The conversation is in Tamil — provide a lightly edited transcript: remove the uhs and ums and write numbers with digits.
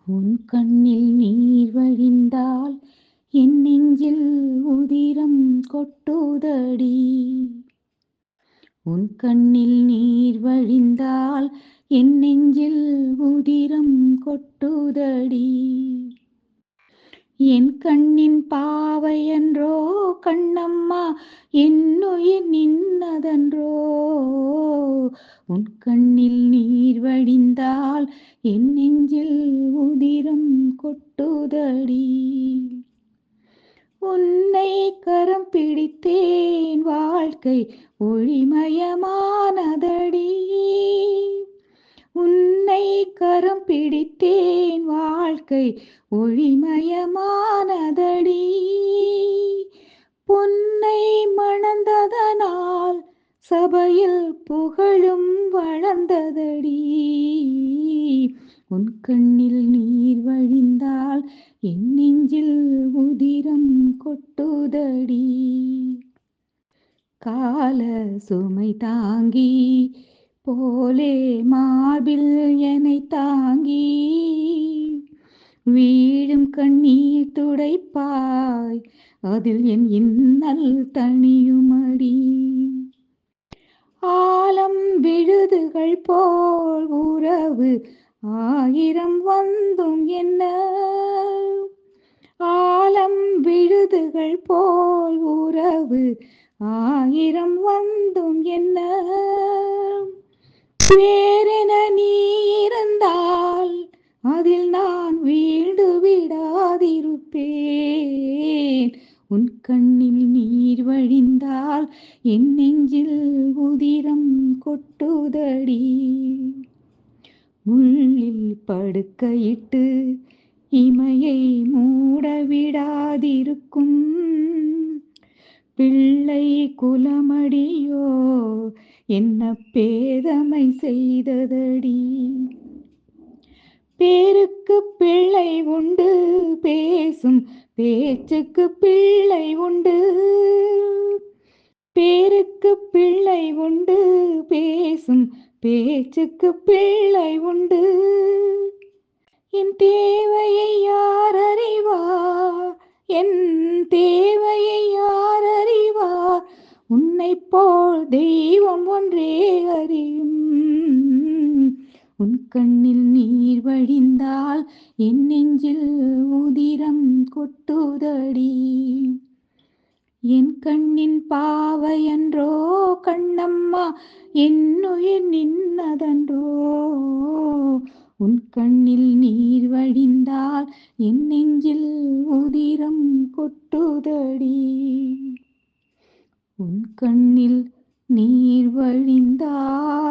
உன் கண்ணில் நீர் வழிந்தால் என் நெஞ்சில் உதிரம் கொட்டுதடி. உன் கண்ணில் நீர் வழிந்தால் என் நெஞ்சில் உதிரம் கொட்டுதடி. என் கண்ணின் பாவையன்றோ கண்ணம்மா, என்னுயிர் நின்னதன்றோ. உன் கண்ணில் நீர் வழிந்தால் என் நெஞ்சில் உதிரம் கொட்டுதடி. உன்னை கரம் பிடித்தேன் வாழ்க்கை ஒளிமயமானதடி. உன்னை கரம் பிடித்தேன் வாழ்க்கை ஒளிமயமானதடி. பொன்னை மணந்ததனால் சபையில் புகழும் வளர்ந்ததடி. உன் கண்ணில் நீர் வழிந்தால் என் நெஞ்சில் உதிரம் கொட்டுதடி. கால சுமை தாங்கி போலே மார்பில் என்னை தாங்கி வீழும் கண்ணீர் துடைப்பாய், அதில் என் இன்னல் தனியுமடி. ஆலம் விழுதுகள் போல் உறவு ஆயிரம் வந்தும் என்ன. ஆலம் விழுதுகள் போல் உறவு ஆயிரம் வந்தும் என்ன. வேறென நீ இருந்தால் அதில் நான் வீழ்ந்து விடாதிருப்பேன். உன் கண்ணில் நீர் வழிந்தால் என் நெஞ்சில் உதிரம் கொட்டுதடி. முள்ளில் படுக்கையிட்டு இமையை மூட விடாதிருக்கும் பிள்ளை குலமடியோ என்ன பேதமை செய்ததடி. பேருக்கு பிள்ளை உண்டு, பேசும் பேச்சுக்கு பிள்ளை உண்டு. பேருக்கு பிள்ளை உண்டு, பேசும் பேச்சுக்கு பிள்ளை உண்டு. என் தேவையை யார் அறிவார், என் தேவையை யார் அறிவார். உன்னை போல் தெய்வம் ஒன்றே அறியும். உன் கண்ணில் நீர் வழிந்தால் என் நெஞ்சில் உதிரம் கொட்டுதடி. என் கண்ணின் பாவையன்றோ கண்ணம்மா, என்னுயிர் நின்னதன்றோ. உன் கண்ணில் நீர் வழிந்தால் என் நெஞ்சில் உதிரம் கொட்டுதடி. உன் கண்ணில் நீர் வழிந்தால்